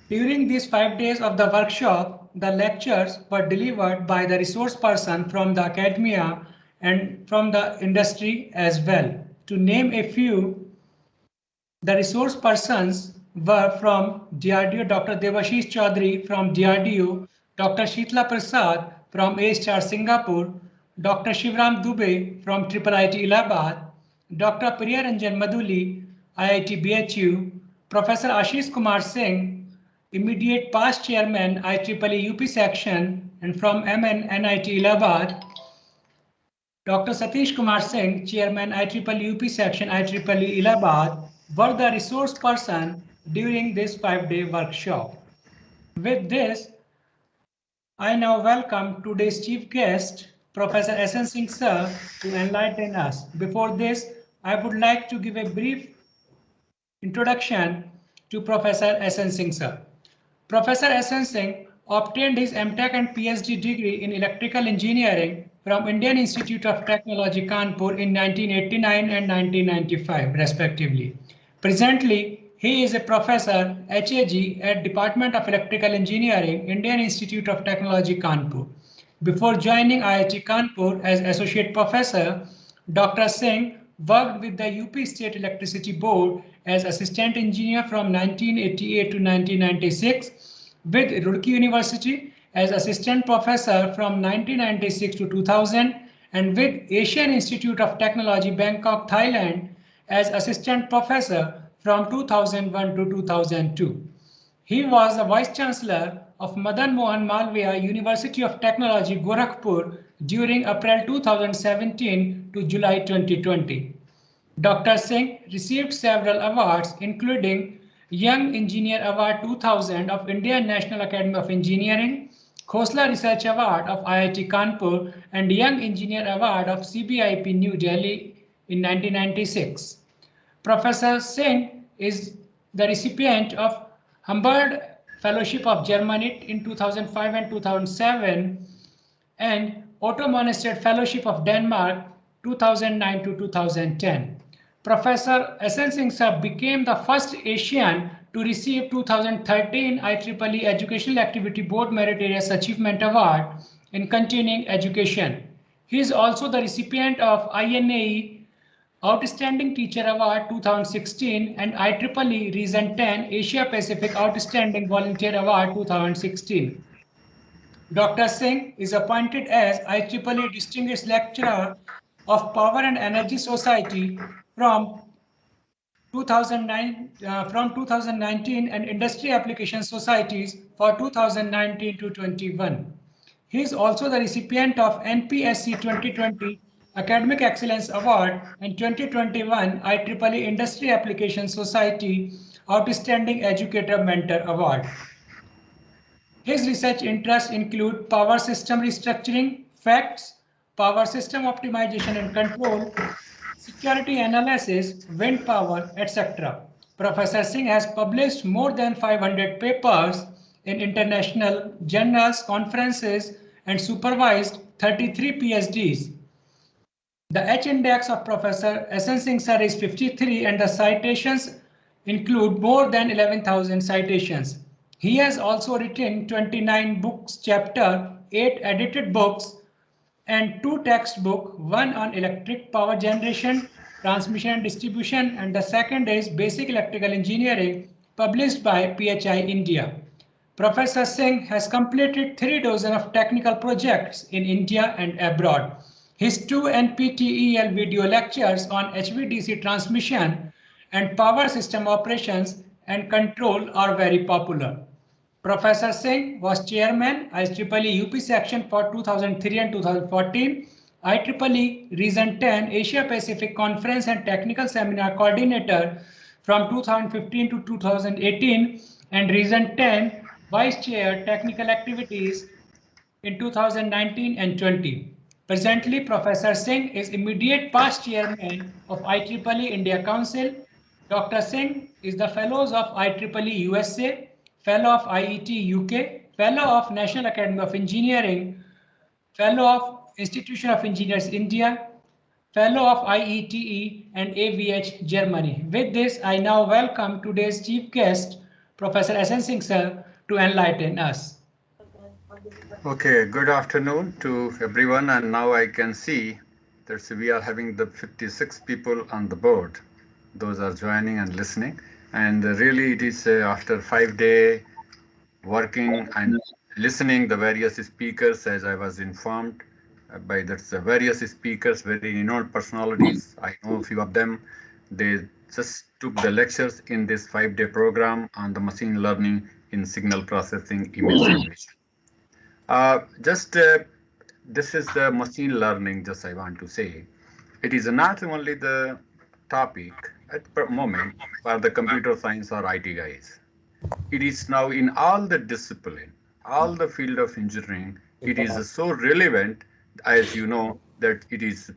During these 5 days of the workshop, the lectures were delivered by the resource person from the academia and from the industry as well. To name a few, the resource persons were from DRDO, Dr. Devashish Chaudhary from DRDO, Dr. Sheetla Prasad from A-Star Singapore, Dr. Shivram Dubey from IIIT Allahabad, Dr. Priyaranjan Madhuli, IIT BHU, Professor Ashish Kumar Singh, immediate past chairman IEEE UP section, and from NIT Allahabad, Dr. Satish Kumar Singh, Chairman IEEE UP Section IEEE Allahabad, were the resource person during this 5-day workshop. With this, I now welcome today's chief guest, Professor S.N. Singh sir, to enlighten us. Before this, I would like to give a brief introduction to Professor S.N. Singh sir. Professor S.N. Singh obtained his MTech and PhD degree in electrical engineering from Indian Institute of Technology, Kanpur in 1989 and 1995, respectively. Presently, he is a professor HAG at Department of Electrical Engineering, Indian Institute of Technology, Kanpur. Before joining IIT Kanpur as associate professor, Dr. Singh worked with the UP State Electricity Board as assistant engineer from 1988 to 1996, with Roorkee University as assistant professor from 1996 to 2000, and with Asian Institute of Technology, Bangkok, Thailand as assistant professor from 2001 to 2002. He was the Vice Chancellor of Madan Mohan Malviya University of Technology, Gorakhpur during April 2017 to July 2020. Dr. Singh received several awards, including Young Engineer Award 2000 of Indian National Academy of Engineering, Khosla Research Award of IIT Kanpur, and Young Engineer Award of CBIP New Delhi in 1996. Professor Singh is the recipient of Humboldt Fellowship of Germany in 2005 and 2007 and Otto Monastet Fellowship of Denmark 2009 to 2010. Professor S.N. Singh sir became the first Asian to receive 2013 IEEE Educational Activity Board Meritorious Achievement Award in Continuing Education. He is also the recipient of INAE Outstanding Teacher Award 2016 and IEEE Region 10 Asia Pacific Outstanding Volunteer Award 2016. Dr. Singh is appointed as IEEE Distinguished Lecturer of Power and Energy Society from 2019 and Industry Application Societies for 2019 to 21. He is also the recipient of NPSC 2020 Academic Excellence Award and 2021 IEEE Industry Application Society Outstanding Educator Mentor Award. His research interests include power system restructuring, FACTS, power system optimization and control, security analysis, wind power, etc. Professor Singh has published more than 500 papers in international journals, conferences, and supervised 33 PhDs. The H-index of Professor S.N. Singh sir is 53 and the citations include more than 11,000 citations. He has also written 29 books, chapter, 8 edited books, and 2 textbooks, one on electric power generation, transmission and distribution, and the second is Basic Electrical Engineering, published by PHI India. Professor Singh has completed 3 dozen of technical projects in India and abroad. His 2 NPTEL video lectures on HVDC transmission and power system operations and control are very popular. Professor Singh was chairman IEEE UP section for 2003 and 2014, IEEE Region 10 Asia Pacific Conference and Technical Seminar Coordinator from 2015 to 2018, and Region 10 Vice Chair Technical Activities in 2019 and 20. Presently, Professor Singh is immediate past chairman of IEEE India Council. Dr. Singh is the Fellows of IEEE USA, Fellow of IET UK, Fellow of National Academy of Engineering, Fellow of Institution of Engineers India, Fellow of IETE and FAvH Germany. With this, I now welcome today's chief guest, Professor Singh sir to enlighten us. Okay, good afternoon to everyone. And now I can see that we are having the 56 people on the board. Those are joining and listening. And really it is after 5 day working and listening the various speakers, as I was informed by the various speakers, very renowned personalities. I know a few of them. They just took the lectures in this 5 day program on the machine learning in signal processing, image recognition. Just this is the machine learning, just I want to say. It is not only the topic at the moment for the computer science or IT guys. It is now in all the discipline, all the field of engineering. It is so relevant, as you know, that it is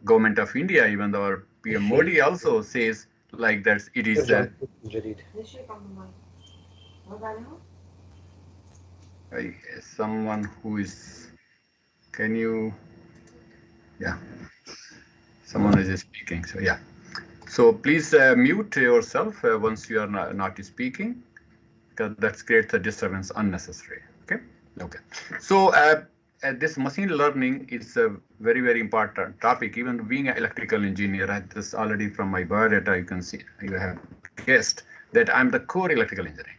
government of India, even though our PM Modi also says like that it is someone who is, can you, yeah, someone is speaking, so yeah. So please mute yourself once you are not speaking, because that creates a disturbance unnecessary. Okay. Okay. So this machine learning is a very, very important topic. Even being an electrical engineer, I just already from my biodata, you can see, you have guessed that I'm the core electrical engineer.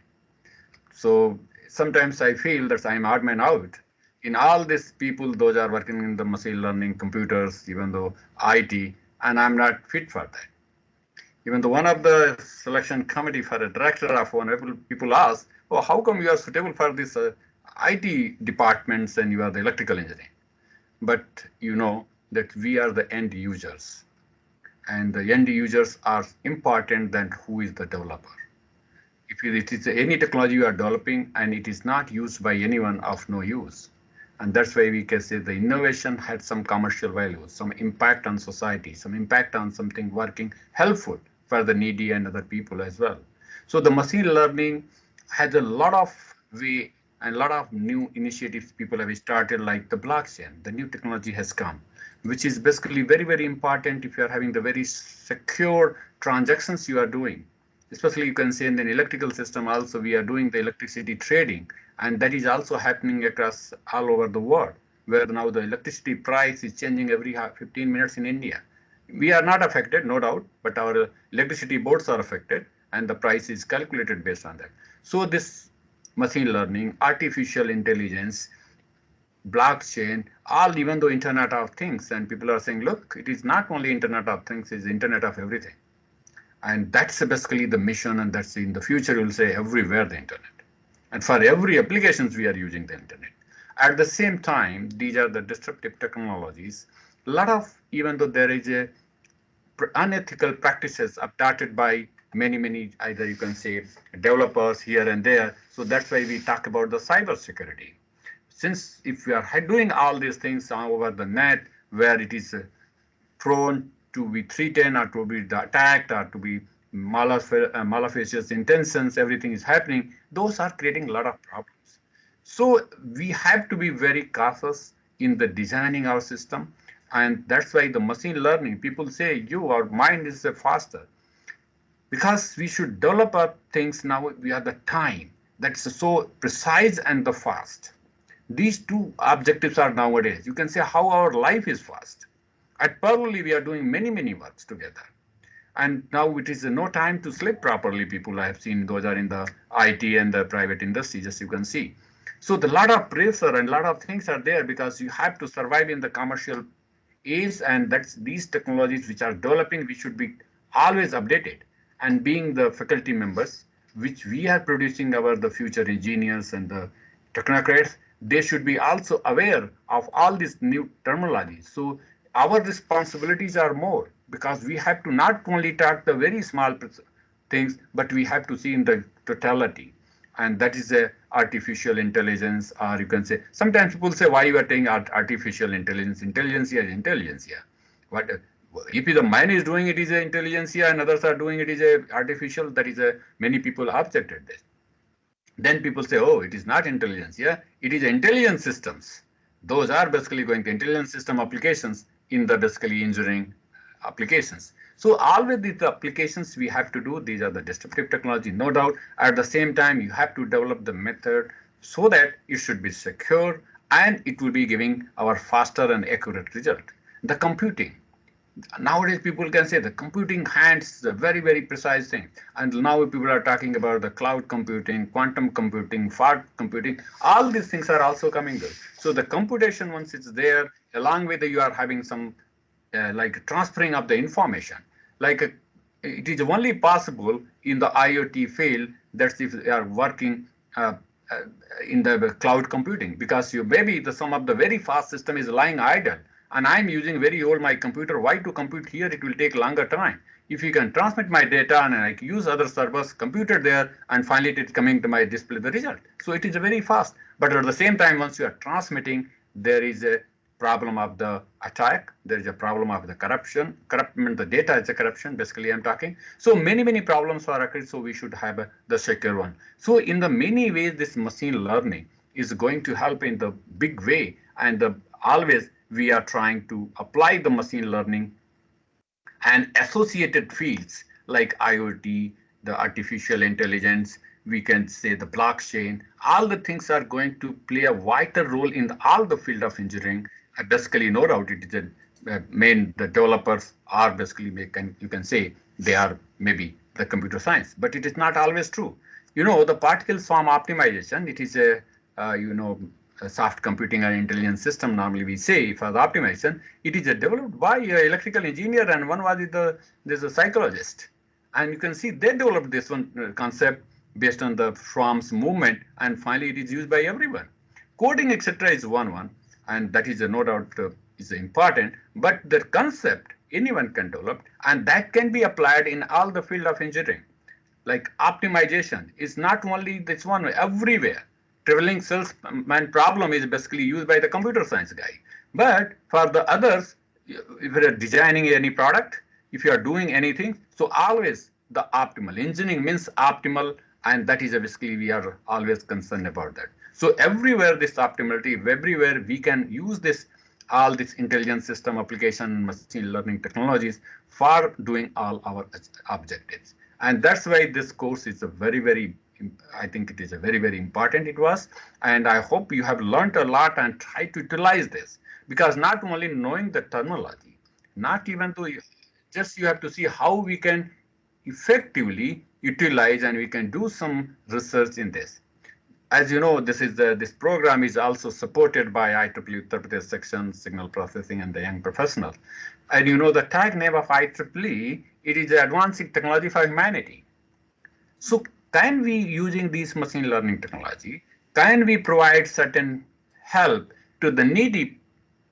So sometimes I feel that I'm odd man out. In all these people, those are working in the machine learning, computers, even though IT, and I'm not fit for that. Even though one of the selection committee for a director of one, people ask, oh, how come you are suitable for this IT departments and you are the electrical engineer? But you know that we are the end users, and the end users are important than who is the developer. If it is any technology you are developing and it is not used by anyone, of no use. And that's why we can say the innovation had some commercial value, some impact on society, some impact on something working helpful for the needy and other people as well. So the machine learning has a lot of way and a lot of new initiatives people have started, like the blockchain. The new technology has come, which is basically very, very important if you are having the very secure transactions you are doing. Especially you can say in the electrical system also we are doing the electricity trading, and that is also happening across all over the world, where now the electricity price is changing every 15 minutes in India. We are not affected, no doubt, but our electricity boards are affected and the price is calculated based on that. So this machine learning, artificial intelligence, blockchain, all, even though Internet of Things, and people are saying, look, it is not only Internet of Things, it's Internet of everything. And that's basically the mission, and that's in the future you'll say everywhere the internet. And for every applications we are using the internet. At the same time, these are the disruptive technologies. A lot of, even though there is a unethical practices adopted by many, either you can say developers here and there. So that's why we talk about the cyber security. Since if we are doing all these things over the net, where it is prone to be threatened or to be attacked or to be malicious intentions, everything is happening, those are creating a lot of problems. So we have to be very cautious in the designing our system. And that's why the machine learning, people say, our mind is faster. Because we should develop our things now, we have the time that's so precise and the fast. These two objectives are nowadays. You can say how our life is fast. At parallelly, we are doing many works together. And now it is no time to sleep properly. People I have seen, those are in the IT and the private industry, just you can see. So the lot of pressure and a lot of things are there because you have to survive in the commercial age, and that's these technologies which are developing, we should be always updated. And being the faculty members, which we are producing the future engineers and the technocrats, they should be also aware of all these new terminologies. So our responsibilities are more, because we have to not only track the very small things, but we have to see in the totality. And that is a artificial intelligence, or you can say, sometimes people say, why you are taking artificial intelligence? Intelligentsia is intelligentsia. What if the mind is doing it is a intelligentsia and others are doing it is a artificial? That is a, many people objected this. Then people say, oh, it is not intelligentsia, it is intelligence systems. Those are basically going to intelligence system applications in the basically engineering applications. So always these applications we have to do, these are the disruptive technology, no doubt. At the same time, you have to develop the method so that it should be secure and it will be giving our faster and accurate result. The computing. Nowadays, people can say the computing hands the very, very precise thing. And now people are talking about the cloud computing, quantum computing, far computing. All these things are also coming there. So the computation, once it's there, along with you are having some like transferring of the information. Like it is only possible in the IoT field that if you are working in the cloud computing, because you maybe some of the very fast system is lying idle and I'm using very old my computer. Why to compute here? It will take longer time. If you can transmit my data and I can use other servers, computer there, and finally it is coming to my display the result. So it is very fast. But at the same time, once you are transmitting, there is a problem of the attack. There is a problem of the corruption. Corruption, the data is a corruption, basically I'm talking. So many problems are occurring, so we should have the secure one. So in the many ways, this machine learning is going to help in the big way, and always we are trying to apply the machine learning and associated fields like IoT, the artificial intelligence, we can say the blockchain, all the things are going to play a vital role in all the field of engineering. Basically, no doubt it is the developers are basically you can say they are maybe the computer science, but it is not always true. You know, the particle swarm optimization, it is a soft computing and intelligence system, normally we say for the optimization. It is developed by an electrical engineer and one was there's a psychologist. And you can see they developed this one concept based on the swarm's movement, and finally it is used by everyone. Coding, etc. is one, and that is no doubt is important, but the concept anyone can develop, and that can be applied in all the field of engineering. Like optimization is not only this one, everywhere. Traveling salesman problem is basically used by the computer science guy. But for the others, if you are designing any product, if you are doing anything, so always the optimal. Engineering means optimal, and that is basically we are always concerned about that. So everywhere this optimality, everywhere we can use this, all this intelligence system application, machine learning technologies for doing all our objectives. And that's why this course is a very, I think it is a very important it was, and I hope you have learned a lot and try to utilize this, because not only knowing the terminology, not even though you have to see how we can effectively utilize and we can do some research in this. As you know, this program is also supported by IEEE Uttar Pradesh section, signal processing and the young professionals. And you know the tag name of IEEE, it is advancing technology for humanity. So can we, using these machine learning technology, can we provide certain help to the needy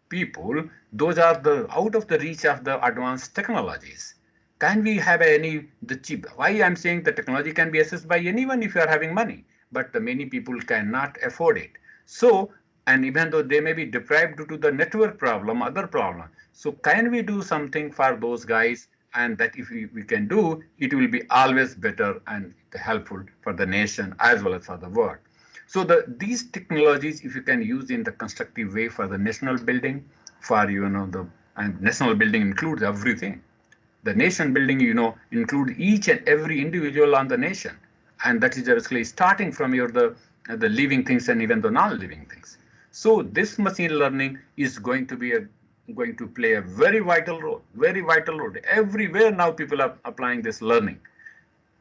people? Those are out of the reach of the advanced technologies. Can we have the cheap? Why I'm saying the technology can be accessed by anyone if you are having money, but the many people cannot afford it. So, and even though they may be deprived due to the network problem, other problem. So can we do something for those guys? And that if we can do, it will be always better and helpful for the nation as well as for the world. So these technologies, if you can use in the constructive way for the national building, for and national building includes everything. The nation building, include each and every individual on the nation, and that is basically starting from the living things and even the non-living things. So this machine learning is going to play a very vital role. Everywhere now people are applying this learning.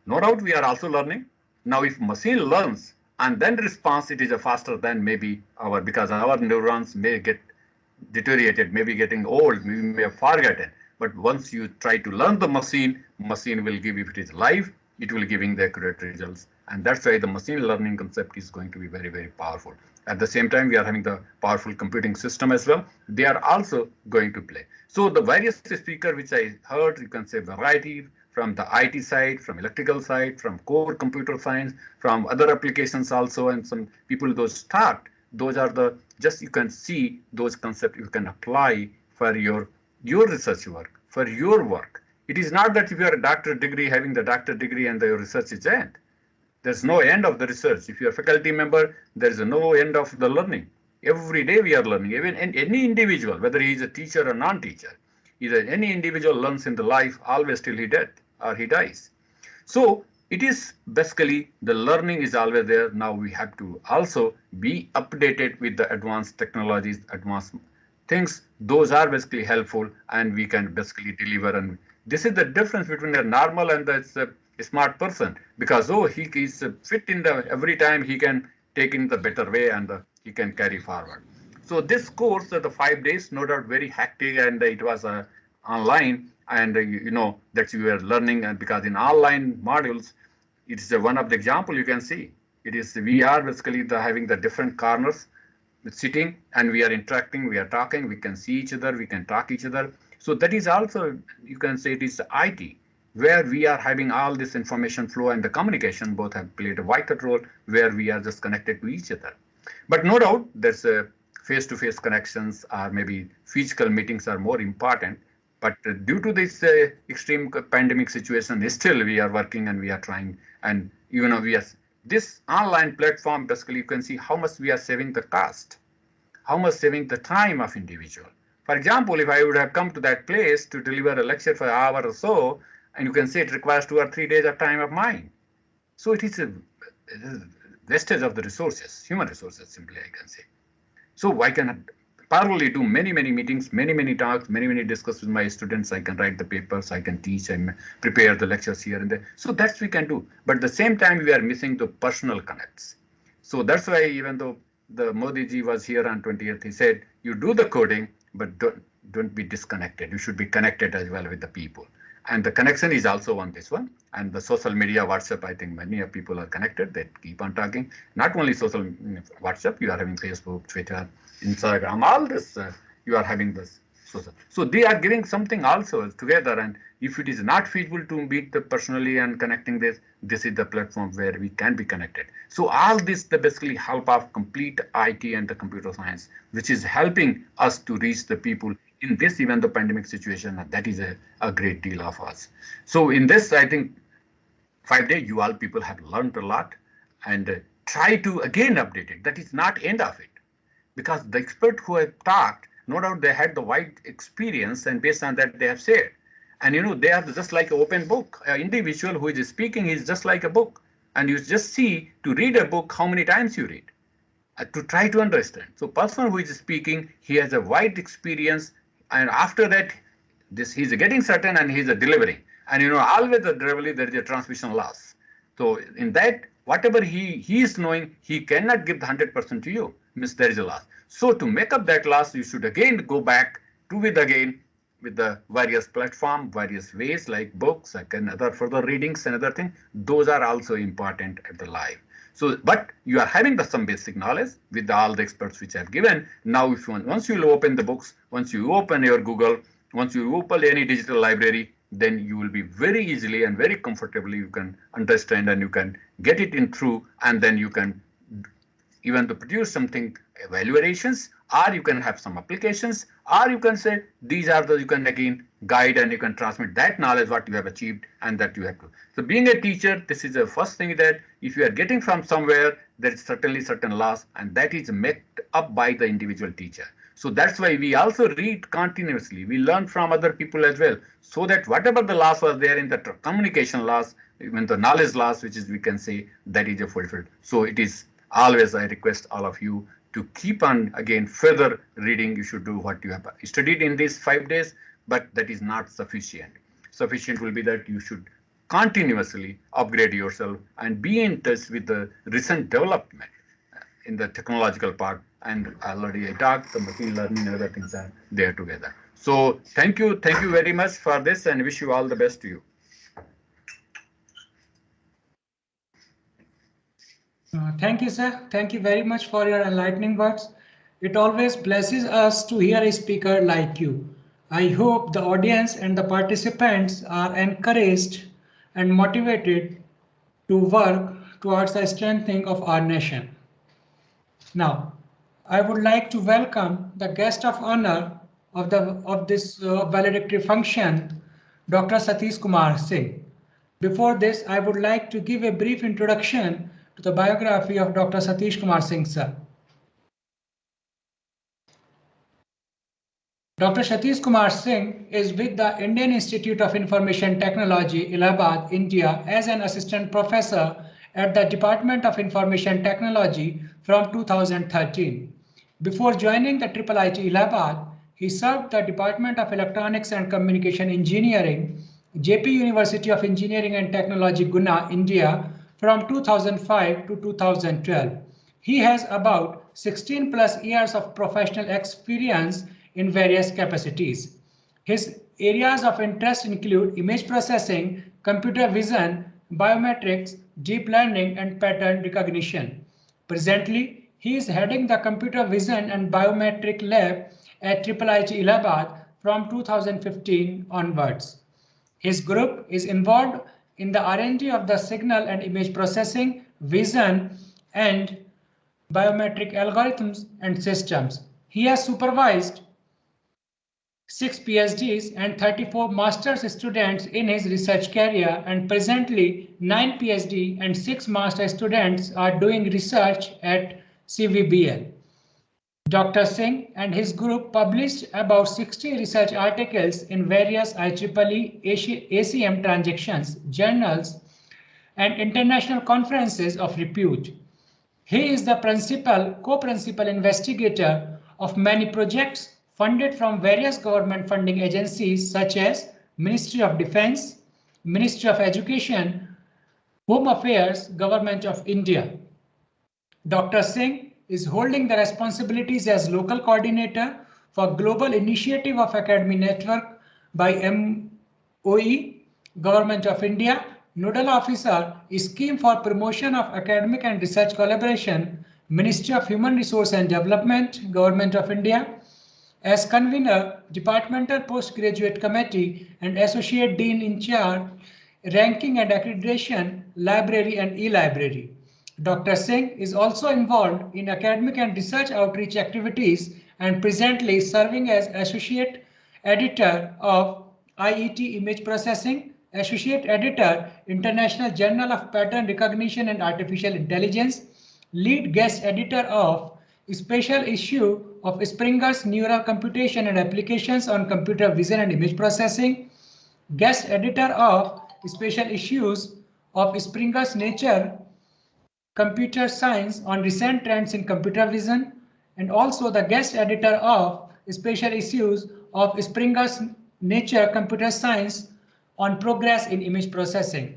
No doubt we are also learning. Now if machine learns and then responds, it is faster than maybe because our neurons may get deteriorated, maybe getting old, maybe may have forgotten. But once you try to learn the machine will give, if it is live, it will giving the accurate results. And that's why the machine learning concept is going to be very powerful. At the same time, we are having the powerful computing system as well. They are also going to play. So the various speakers which I heard, you can say variety from the IT side, from electrical side, from core computer science, from other applications also, and some people those are you can see those concepts you can apply for your research work, for your work. It is not that if you are a doctor degree, having the doctor degree and your research is end. There's no end of the research. If you're a faculty member, there is no end of the learning. Every day we are learning. Even any individual, whether he is a teacher or non-teacher, Either any individual learns in the life always till he dead or he dies. So it is basically the learning is always there. Now we have to also be updated with the advanced technologies, advanced things. Those are basically helpful and we can basically deliver. And this is the difference between a normal and a smart person, because he is fit in the every time he can take in the better way and he can carry forward. So this course, the 5 days, no doubt very hectic, and it was online, and that you are learning, and because in online modules, it is one of the example you can see. It is we are basically having the different corners sitting, and we are interacting, we are talking, we can see each other, we can talk each other. So that is also, you can say it is IT, where we are having all this information flow and the communication both have played a vital role, where we are just connected to each other. But no doubt there's a face-to-face connections or maybe physical meetings are more important. But due to this extreme pandemic situation, still we are working and we are trying. And we are this online platform, basically you can see how much we are saving the cost, how much saving the time of individual. For example, if I would have come to that place to deliver a lecture for an hour or so, and you can say it requires 2 or 3 days of time of mine. So it is a wastage of the resources, human resources, simply I can say. So I can parallelly do many meetings, many talks, many discuss with my students. I can write the papers, I can teach, I prepare the lectures here and there. So that's we can do. But at the same time, we are missing the personal connects. So that's why even though the Modi ji was here on 20th, he said, you do the coding, but don't be disconnected. You should be connected as well with the people. And the connection is also on this one. And the social media, WhatsApp, I think many of people are connected. They keep on talking. Not only social WhatsApp, you are having Facebook, Twitter, Instagram, all this, you are having this. So they are giving something also together. And if it is not feasible to meet the personally and connecting this is the platform where we can be connected. So all this, the basically help of complete IT and the computer science, which is helping us to reach the people in this even the pandemic situation. That is a great deal of us. So in this, I think 5 days, you all people have learned a lot, and try to again update it. That is not end of it, because the expert who have talked, no doubt they had the wide experience, and based on that they have said. And they are just like an open book. An individual who is speaking is just like a book, and you just see to read a book how many times you read to try to understand. So person who is speaking, he has a wide experience, and after that, he's getting certain and he's delivering. And always the delivery, there is a transmission loss. So in that, whatever he is knowing, he cannot give the 100% to you. Means there is a loss. So to make up that loss, you should again go back to with the various platform, various ways like books, like and other further readings and other things. Those are also important at the live. So, but you are having some basic knowledge with all the experts which I have given. Now, if once you open the books, once you open your Google, once you open any digital library, then you will be very easily and very comfortably you can understand and you can get it in through, and then you can even to produce something evaluations, or you can have some applications, or you can say these are the you can again guide and you can transmit that knowledge what you have achieved and that you have to. So being a teacher, this is the first thing that if you are getting from somewhere, there is certainly certain loss, and that is made up by the individual teacher. So that's why we also read continuously. We learn from other people as well, so that whatever the loss was there in the communication loss, even the knowledge loss, which is we can say that is fulfilled. So it is always I request all of you to keep on again further reading. You should do what you have studied in these 5 days, but that is not sufficient. Sufficient will be that you should continuously upgrade yourself and be in touch with the recent development in the technological part. And already I talked, the machine learning and other things are there together. So thank you very much for this, and wish you all the best to you. Thank you, sir. Thank you very much for your enlightening words. It always blesses us to hear a speaker like you. I hope the audience and the participants are encouraged and motivated to work towards the strengthening of our nation. Now, I would like to welcome the guest of honor of this valedictory function, Dr. Satish Kumar Singh. Before this, I would like to give a brief introduction to the biography of Dr. Satish Kumar Singh, sir. Dr. Satish Kumar Singh is with the Indian Institute of Information Technology, Allahabad, India, as an assistant professor at the Department of Information Technology from 2013. Before joining the IIIT Allahabad, he served the Department of Electronics and Communication Engineering, JP University of Engineering and Technology, Guna, India, from 2005 to 2012. He has about 16 plus years of professional experience in various capacities. His areas of interest include image processing, computer vision, biometrics, deep learning, and pattern recognition. Presently, he is heading the Computer Vision and Biometric Lab at IIIT Allahabad from 2015 onwards. His group is involved in the R&D of the signal and image processing, vision, and biometric algorithms and systems. He has supervised 6 PhDs and 34 master's students in his research career, and presently 9 PhD and 6 master students are doing research at CVBL. Dr. Singh and his group published about 60 research articles in various IEEE ACM transactions, journals, and international conferences of repute. He is the co-principal investigator of many projects funded from various government funding agencies such as Ministry of Defense, Ministry of Education, Home Affairs, Government of India. Dr. Singh is holding the responsibilities as local coordinator for Global Initiative of Academy Network by MOE, Government of India, Nodal Officer, Scheme for Promotion of Academic and Research Collaboration, Ministry of Human Resource and Development, Government of India, as convener, Departmental Postgraduate Committee and Associate Dean in charge, Ranking and Accreditation, Library and E-Library. Dr. Singh is also involved in academic and research outreach activities and presently serving as Associate Editor of IETE Image Processing, Associate Editor, International Journal of Pattern Recognition and Artificial Intelligence, Lead Guest Editor of Special Issue of Springer's Neural Computation and Applications on Computer Vision and Image Processing, Guest Editor of Special Issues of Springer's Nature Computer Science on Recent Trends in Computer Vision, and also the Guest Editor of Special Issues of Springer's Nature Computer Science on Progress in Image Processing.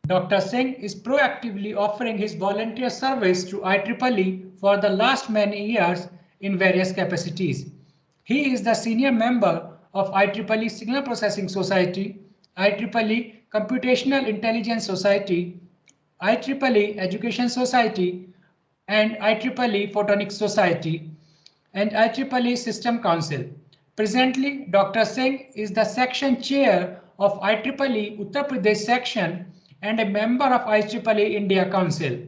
Dr. Singh is proactively offering his volunteer service to IEEE for the last many years in various capacities. He is the senior member of IEEE Signal Processing Society, IEEE Computational Intelligence Society, IEEE Education Society, and IEEE Photonics Society, and IEEE System Council. Presently, Dr. Singh is the section chair of IEEE Uttar Pradesh section and a member of IEEE India Council.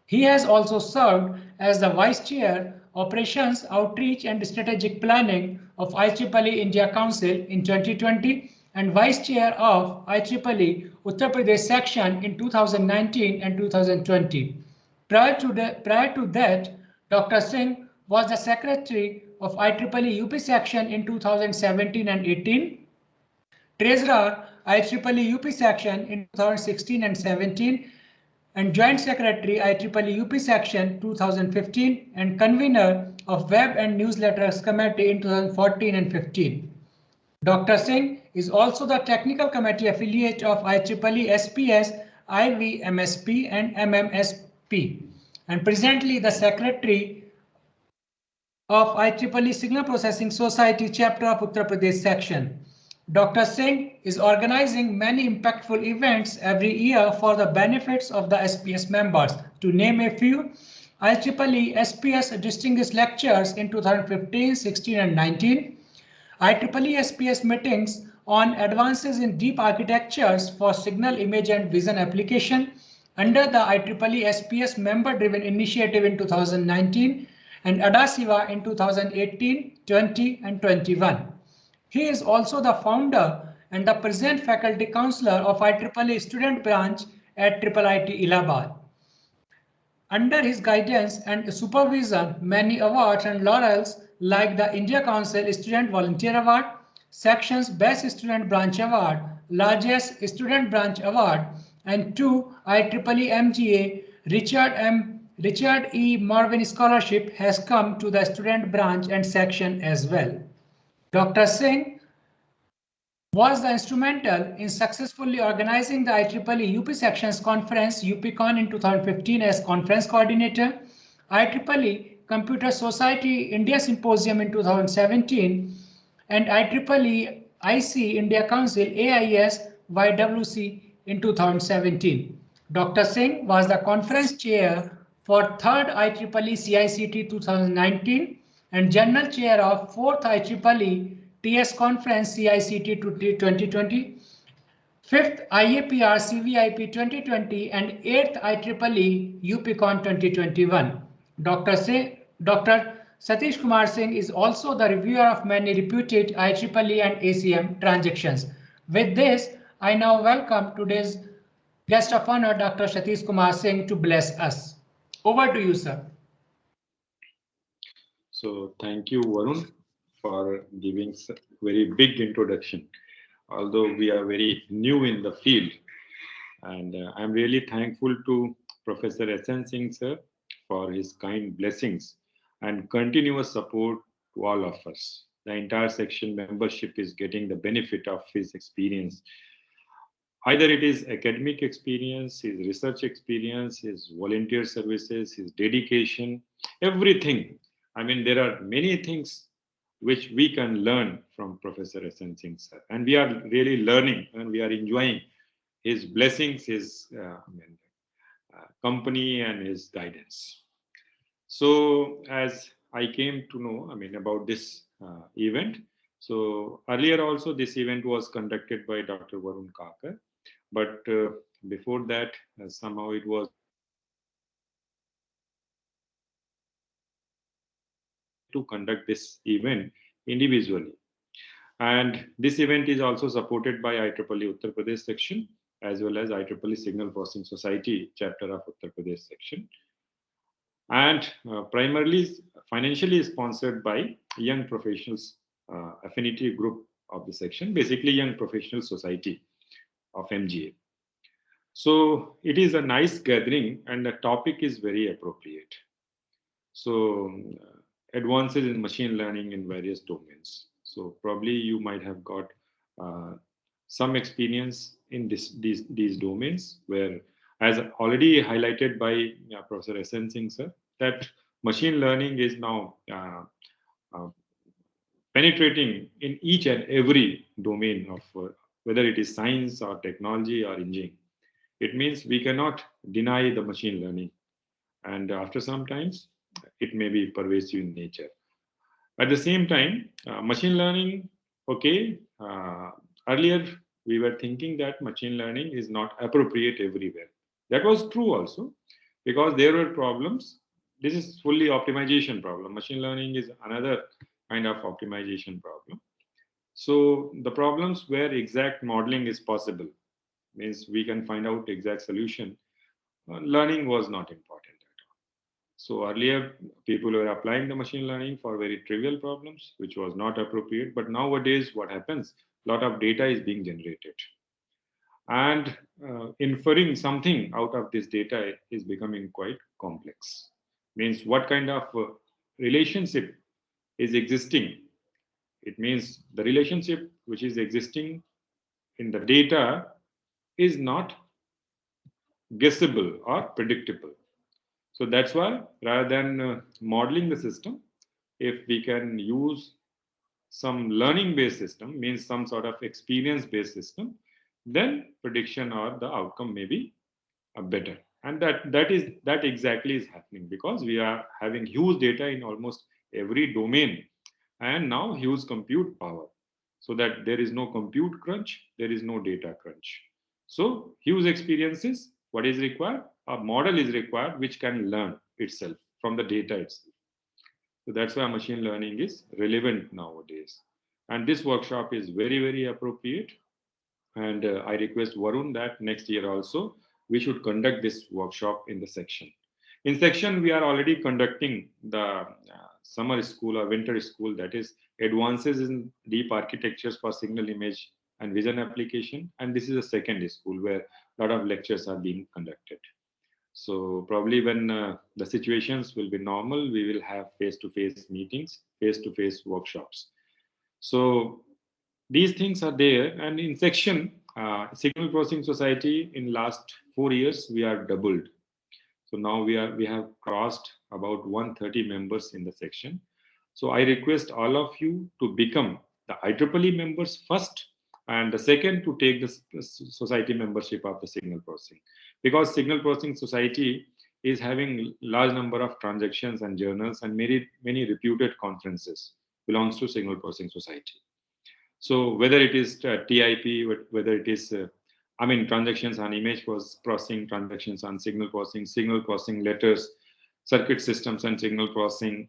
He has also served as the Vice Chair, Operations, Outreach and Strategic Planning of IEEE India Council in 2020 and Vice Chair of IEEE Uttar Pradesh section in 2019 and 2020. Prior to that, Dr. Singh was the Secretary of IEEE UP section in 2017 and 18, Treasurer IEEE UP section in 2016 and 17, and Joint Secretary IEEE UP section 2015, and convener of Web and Newsletters Committee in 2014 and 15. Dr. Singh is also the Technical Committee Affiliate of IEEE SPS, IVMSP, and MMSP, and presently the Secretary of IEEE Signal Processing Society Chapter of Uttar Pradesh section. Dr. Singh is organizing many impactful events every year for the benefits of the SPS members. To name a few, IEEE SPS Distinguished Lectures in 2015, 16, and 19, IEEE SPS meetings on advances in deep architectures for signal, image, and vision application under the IEEE SPS member-driven initiative in 2019 and ADA-SIVA in 2018, 20, and 21. He is also the founder and the present faculty counselor of IEEE student branch at IIIT Allahabad. Under his guidance and supervision, many awards and laurels like the India Council Student Volunteer Award, Section's Best Student Branch Award, Largest Student Branch Award, and 2 IEEE MGA Richard E. Marvin Scholarship has come to the student branch and section as well. Dr. Singh was the instrumental in successfully organizing the IEEE UP Sections Conference UPCon in 2015 as conference coordinator, IEEE Computer Society India Symposium in 2017, and IEEE IC India Council AIS YWC in 2017. Dr. Singh was the conference chair for 3rd IEEE CICT 2019 and general chair of 4th IEEE TS Conference CICT 2020, 5th IAPR CVIP 2020, and 8th IEEE UPCon 2021. Dr. Satish Kumar Singh is also the reviewer of many reputed IEEE and ACM transactions. With this, I now welcome today's guest of honor, Dr. Satish Kumar Singh, to bless us. Over to you, sir. So thank you, Varun, for giving a very big introduction. Although we are very new in the field, and I'm really thankful to Professor S.N. Singh, sir, for his kind blessings and continuous support to all of us. The entire section membership is getting the benefit of his experience. Either it is academic experience, his research experience, his volunteer services, his dedication, everything. I mean, there are many things which we can learn from Professor S.N. Singh, sir. And we are really learning and we are enjoying his blessings, his company and his guidance. So as I came to know, about this event. So earlier also this event was conducted by Dr. Varun Kakar. But before that, somehow it was to conduct this event individually. And this event is also supported by IEEE Uttar Pradesh section as well as IEEE Signal Processing Society chapter of Uttar Pradesh section. And primarily financially sponsored by Young Professionals Affinity Group of the section, basically Young Professional Society of MGA. So it is a nice gathering and the topic is very appropriate. So advances in machine learning in various domains. So probably you might have got some experience in these domains where, as already highlighted by Professor S.N. Singh, sir, that machine learning is now penetrating in each and every domain of whether it is science or technology or engineering. It means we cannot deny the machine learning. And after some times, it may be pervasive in nature. At the same time, machine learning, okay, earlier we were thinking that machine learning is not appropriate everywhere. That was true also, because there were problems. This is fully optimization problem. Machine learning is another kind of optimization problem. So the problems where exact modeling is possible, means we can find out exact solution, learning was not important at all. So earlier people were applying the machine learning for very trivial problems, which was not appropriate. But nowadays what happens, a lot of data is being generated. And inferring something out of this data is becoming quite complex. Means what kind of relationship is existing. It means the relationship which is existing in the data is not guessable or predictable. So that's why rather than modeling the system, if we can use some learning-based system, means some sort of experience-based system, then prediction or the outcome may be better. And that exactly is happening, because we are having huge data in almost every domain and now huge compute power. So that there is no compute crunch, there is no data crunch. So huge experiences, what is required? A model is required which can learn itself from the data itself. So that's why machine learning is relevant nowadays. And this workshop is very, very appropriate. And I request Varun that next year also we should conduct this workshop in the section. In section, we are already conducting the summer school or winter school, that is advances in deep architectures for signal, image and vision application. And this is a second school where a lot of lectures are being conducted. So probably when the situations will be normal, we will have face-to-face meetings, face-to-face workshops. So these things are there. And in section, Signal Processing Society, in last 4 years, we are doubled. So now we have crossed about 130 members in the section. So I request all of you to become the IEEE members first, and the second to take the society membership of the Signal Processing, because Signal Processing Society is having large number of transactions and journals and many reputed conferences belongs to Signal Processing Society. So whether it is TIP, whether it is transactions on image processing, transactions on signal processing letters, circuit systems and signal processing,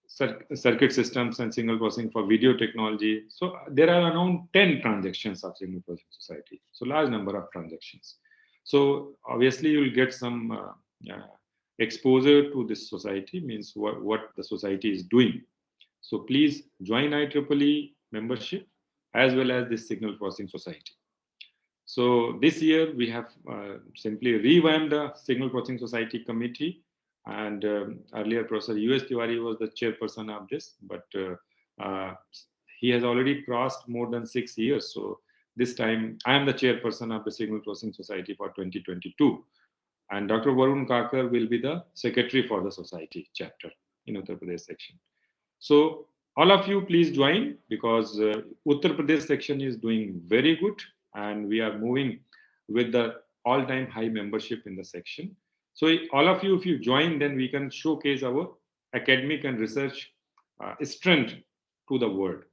circuit systems and signal processing for video technology. So there are around 10 transactions of Signal Processing Society. So large number of transactions. So obviously you will get some exposure to this society, means what the society is doing. So please join IEEE membership as well as this Signal Processing Society. So this year we have simply revamped the Signal Processing Society committee, and earlier Professor U.S. Tiwari was the chairperson of this, but he has already crossed more than 6 years. So this time I am the chairperson of the Signal Processing Society for 2022, and Dr. Varun Kakar will be the secretary for the society chapter in Uttar Pradesh section. So all of you please join, because Uttar Pradesh section is doing very good, and we are moving with the all-time high membership in the section. So all of you, if you join, then we can showcase our academic and research strength to the world,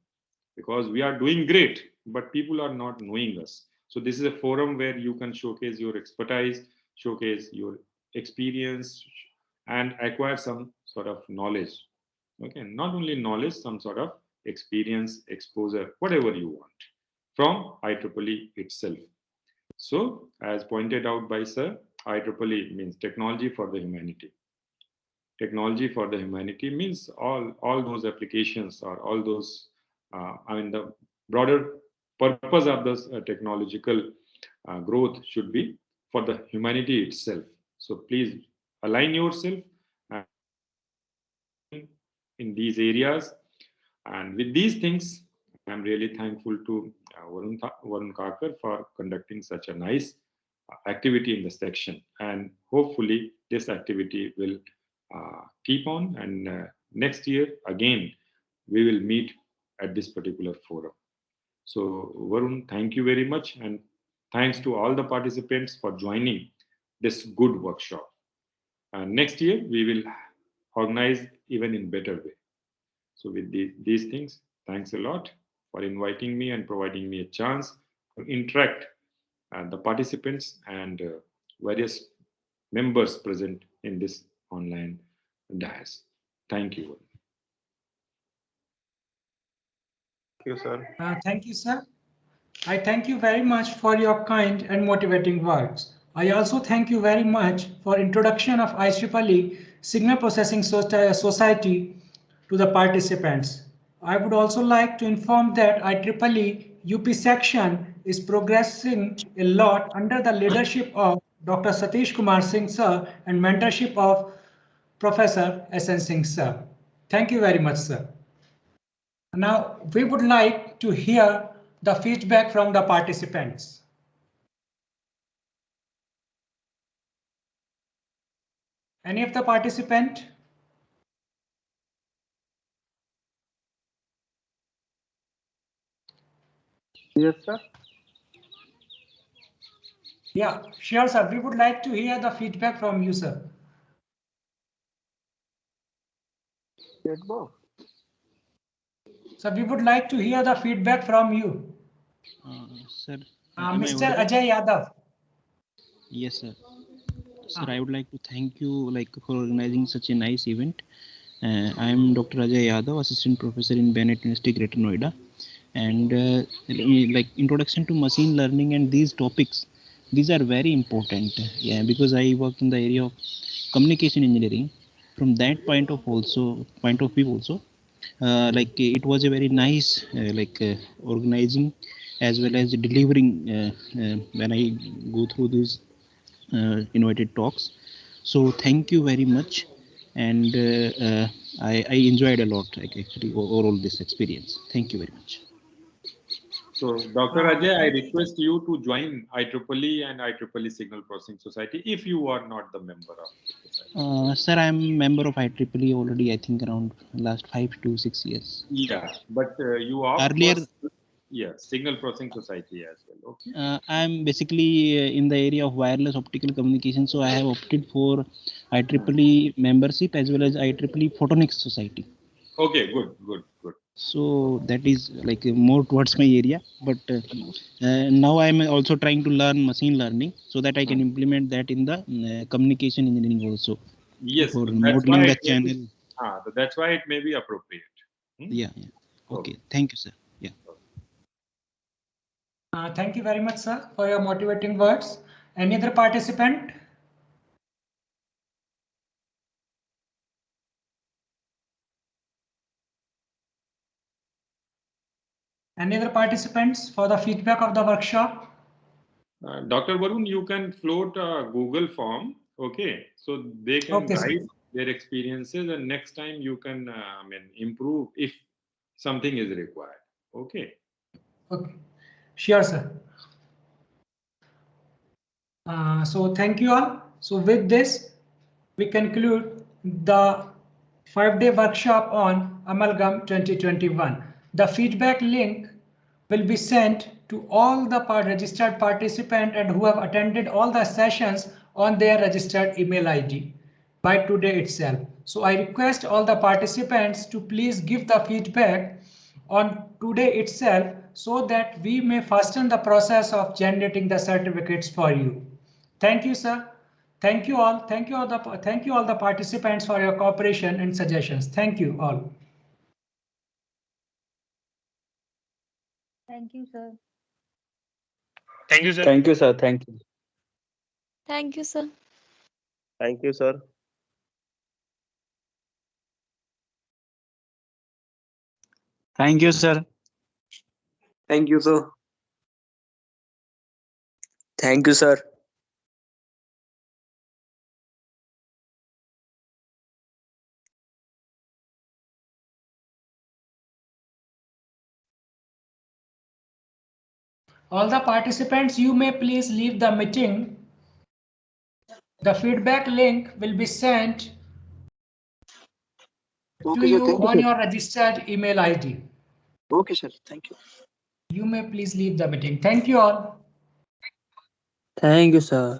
because we are doing great, but people are not knowing us. So this is a forum where you can showcase your expertise, showcase your experience, and acquire some sort of knowledge. Okay, not only knowledge, some sort of experience, exposure, whatever you want from IEEE itself. So as pointed out by Sir, IEEE means technology for the humanity. Technology for the humanity means all those applications, or all those, the broader purpose of this technological growth should be for the humanity itself. So please align yourself in these areas. And with these things, I'm really thankful to Varun Kakar for conducting such a nice activity in the section. And hopefully this activity will keep on, and next year again we will meet at this particular forum. So Varun, thank you very much, and thanks to all the participants for joining this good workshop. And next year we will organize even in better way. So with these things, thanks a lot for inviting me and providing me a chance to interact the participants and various members present in this online dais. Thank you. Thank you, sir. Thank you, sir. I thank you very much for your kind and motivating words. I also thank you very much for introduction of IEEE Signal Processing Society to the participants. I would also like to inform that IEEE UP section is progressing a lot under the leadership of Dr. Satish Kumar Singh sir and mentorship of Professor SN Singh sir. Thank you very much, sir. Now we would like to hear the feedback from the participants. Any of the participant? Yes, sir. Yeah, sure, sir. We would like to hear the feedback from you, sir. So we would like to hear the feedback from you. Sir, Mr. Ajay Yadav. Yes, sir. Sir, I would like to thank you for organizing such a nice event. I am Dr. Ajay Yadav, Assistant Professor in Bennett University, Greater Noida. And introduction to machine learning and these topics, these are very important. Yeah, because I work in the area of communication engineering. from that point of view also, like it was a very nice organizing as well as delivering when I go through these invited talks. So thank you very much, and I enjoyed a lot, like actually overall this experience. Thank you very much. So, Dr. Ajay, I request you to join IEEE and IEEE Signal Processing Society if you are not the member of the society. Sir, I'm member of IEEE already, I think around last 5 to 6 years. Yeah, but you opt Earlier, for Signal Processing Society as well. Okay. I'm basically in the area of wireless optical communication, so I have opted for IEEE membership as well as IEEE Photonics Society. Okay, good. So that is like more towards my area, but now I'm also trying to learn machine learning so that I can implement that in the communication engineering also. Yes, for that's modeling why the channel. That's why it may be appropriate. Yeah. Okay. Thank you, sir. Yeah. Thank you very much, sir, for your motivating words. Any other participant? Any other participants for the feedback of the workshop? Dr. Varun, you can float a Google form, okay? So they can write their experiences, and next time you can improve if something is required. Okay. Okay. Sure, sir. So thank you all. So with this, we conclude the 5-day workshop on Amalgam 2021. The feedback link will be sent to all the registered participants and who have attended all the sessions on their registered email ID by today itself. So I request all the participants to please give the feedback on today itself so that we may fasten the process of generating the certificates for you. Thank you, sir. Thank you all. Thank you all the participants for your cooperation and suggestions. Thank you all. Thank you, sir. Thank you, sir. Thank you, sir. Thank you. Thank you, sir. Thank you, sir. Thank you, sir. Thank you, sir. Thank you, sir. All the participants, you may please leave the meeting. The feedback link will be sent to you on your registered email ID. Okay, sir. Thank you. You may please leave the meeting. Thank you all. Thank you, sir.